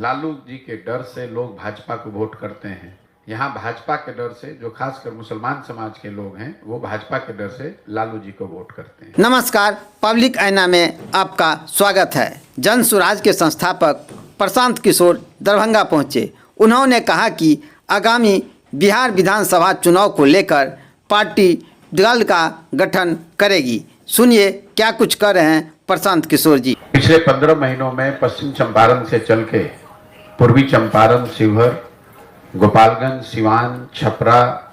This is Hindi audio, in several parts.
लालू जी के डर से लोग भाजपा को वोट करते हैं। यहाँ भाजपा के डर से, जो खासकर मुसलमान समाज के लोग हैं, वो भाजपा के डर से लालू जी को वोट करते हैं। नमस्कार, पब्लिक आईना में आपका स्वागत है। जन स्वराज के संस्थापक प्रशांत किशोर दरभंगा पहुंचे। उन्होंने कहा कि आगामी बिहार विधानसभा चुनाव को लेकर पार्टी दल का गठन करेगी। सुनिए क्या कुछ कर रहे हैं प्रशांत किशोर जी। पिछले 15 महीनों में पश्चिम चंपारण से चल के पूर्वी चंपारण, शिवहर, गोपालगंज, सिवान, छपरा,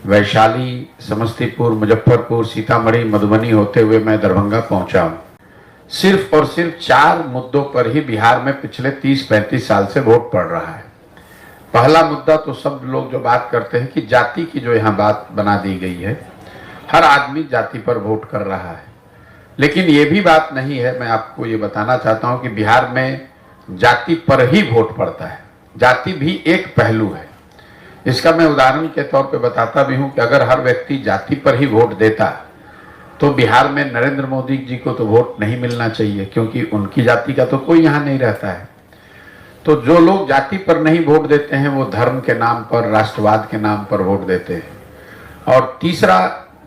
वैशाली, समस्तीपुर, मुजफ्फरपुर, सीतामढ़ी, मधुबनी होते हुए मैं दरभंगा पहुंचा हूं। सिर्फ और सिर्फ 4 मुद्दों पर ही बिहार में पिछले 30-35 साल से वोट पड़ रहा है। पहला मुद्दा तो सब लोग जो बात करते हैं कि जाति की जो यहाँ बात बना दी गई है, हर आदमी जाति पर वोट कर रहा है, लेकिन ये भी बात नहीं है। मैं आपको ये बताना चाहता हूँ कि बिहार में जाति पर ही वोट पड़ता है। जाति भी एक पहलू है। इसका मैं उदाहरण के तौर पे बताता भी हूँ कि अगर हर व्यक्ति जाति पर ही वोट देता तो बिहार में नरेंद्र मोदी जी को तो वोट नहीं मिलना चाहिए, क्योंकि उनकी जाति का तो कोई यहाँ नहीं रहता है। तो जो लोग जाति पर नहीं वोट देते हैं वो धर्म के नाम पर, राष्ट्रवाद के नाम पर वोट देते हैं। और तीसरा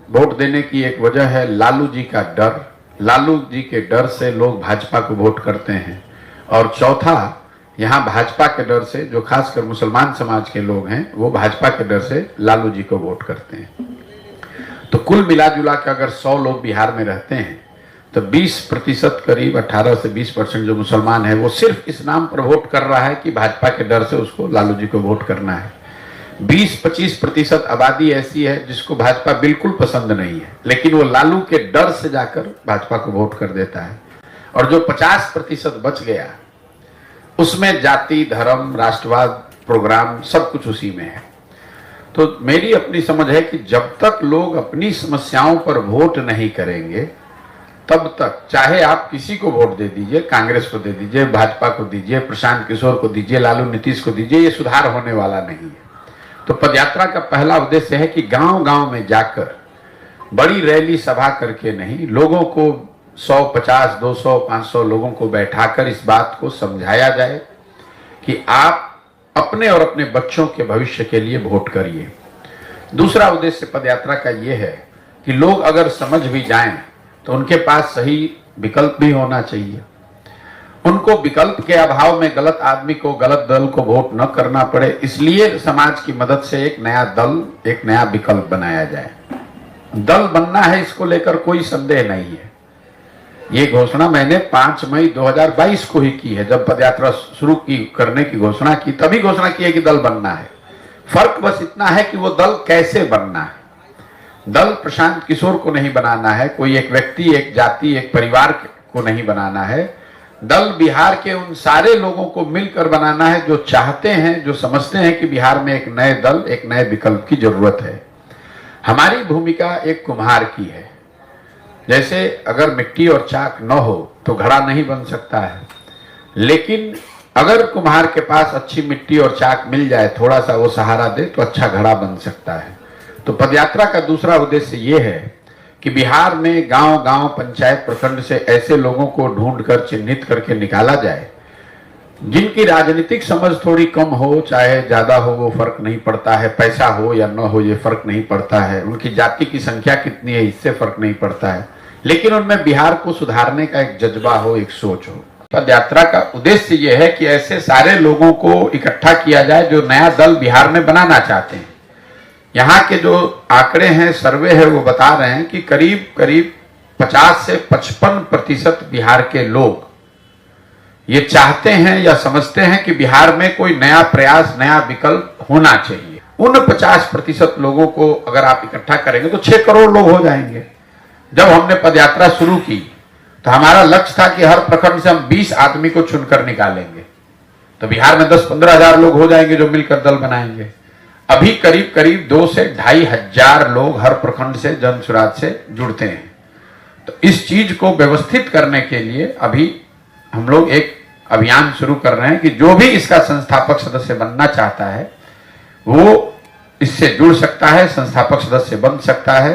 वोट देने की एक वजह है लालू जी का डर। लालू जी के डर से लोग भाजपा को वोट करते हैं। और चौथा, यहाँ भाजपा के डर से, जो खासकर मुसलमान समाज के लोग हैं, वो भाजपा के डर से लालू जी को वोट करते हैं। तो कुल मिला जुला के अगर 100 लोग बिहार में रहते हैं तो 20% करीब 18 से 20% जो मुसलमान है वो सिर्फ इस नाम पर वोट कर रहा है कि भाजपा के डर से उसको लालू जी को वोट करना है। 20-25% आबादी ऐसी है जिसको भाजपा बिल्कुल पसंद नहीं है, लेकिन वो लालू के डर से जाकर भाजपा को वोट कर देता है। और जो 50% बच गया उसमें जाति, धर्म, राष्ट्रवाद, प्रोग्राम सब कुछ उसी में है। तो मेरी अपनी समझ है कि जब तक लोग अपनी समस्याओं पर वोट नहीं करेंगे तब तक, चाहे आप किसी को वोट दे दीजिए, कांग्रेस को दे दीजिए, भाजपा को दीजिए, प्रशांत किशोर को दीजिए, लालू नीतीश को दीजिए, ये सुधार होने वाला नहीं है। तो पदयात्रा का पहला उद्देश्य है कि गांव-गांव में जाकर बड़ी रैली सभा करके नहीं, लोगों को 100, 50, 200, 500 लोगों को बैठाकर इस बात को समझाया जाए कि आप अपने और अपने बच्चों के भविष्य के लिए वोट करिए। दूसरा उद्देश्य पदयात्रा का यह है कि लोग अगर समझ भी जाएं तो उनके पास सही विकल्प भी होना चाहिए। उनको विकल्प के अभाव में गलत आदमी को, गलत दल को वोट न करना पड़े, इसलिए समाज की मदद से एक नया दल, एक नया विकल्प बनाया जाए। दल बनना है, इसको लेकर कोई संदेह नहीं है। ये घोषणा मैंने 5 मई 2022 को ही की है। जब पदयात्रा शुरू करने की घोषणा की, तभी घोषणा की है कि दल बनना है। फर्क बस इतना है कि वो दल कैसे बनना है। दल प्रशांत किशोर को नहीं बनाना है, कोई एक व्यक्ति, एक जाति, एक परिवार को नहीं बनाना है। दल बिहार के उन सारे लोगों को मिलकर बनाना है जो चाहते हैं, जो समझते हैं कि बिहार में एक नए दल, एक नए विकल्प की जरूरत है। हमारी भूमिका एक कुम्हार की है। जैसे अगर मिट्टी और चाक न हो तो घड़ा नहीं बन सकता है, लेकिन अगर कुम्हार के पास अच्छी मिट्टी और चाक मिल जाए, थोड़ा सा वो सहारा दे, तो अच्छा घड़ा बन सकता है। तो पदयात्रा का दूसरा उद्देश्य ये है कि बिहार में गांव-गांव, पंचायत, प्रखंड से ऐसे लोगों को ढूंढकर, चिन्हित करके निकाला जाए जिनकी राजनीतिक समझ थोड़ी कम हो, चाहे ज्यादा हो, वो फर्क नहीं पड़ता है। पैसा हो या न हो ये फर्क नहीं पड़ता है। उनकी जाति की संख्या कितनी है इससे फर्क नहीं पड़ता है, लेकिन उनमें बिहार को सुधारने का एक जज्बा हो, एक सोच हो। पदयात्रा का उद्देश्य ये है कि ऐसे सारे लोगों को इकट्ठा किया जाए जो नया दल बिहार में बनाना चाहते हैं। यहाँ के जो आंकड़े हैं, सर्वे है, वो बता रहे हैं कि करीब करीब 50 से 55% बिहार के लोग ये चाहते हैं या समझते हैं कि बिहार में कोई नया प्रयास, नया विकल्प होना चाहिए। उन 50% लोगों को अगर आप इकट्ठा करेंगे तो 6 करोड़ लोग हो जाएंगे। जब हमने पदयात्रा शुरू की तो हमारा लक्ष्य था कि हर प्रखंड से हम 20 आदमी को चुनकर निकालेंगे, तो बिहार में 10-15 हजार लोग हो जाएंगे जो मिलकर दल बनाएंगे। अभी करीब करीब 2 से 2.5 हजार लोग हर प्रखंड से, जन स्वराज से जुड़ते हैं। तो इस चीज को व्यवस्थित करने के लिए अभी हम लोग एक अभियान शुरू कर रहे हैं कि जो भी इसका संस्थापक सदस्य बनना चाहता है वो इससे जुड़ सकता है, संस्थापक सदस्य बन सकता है।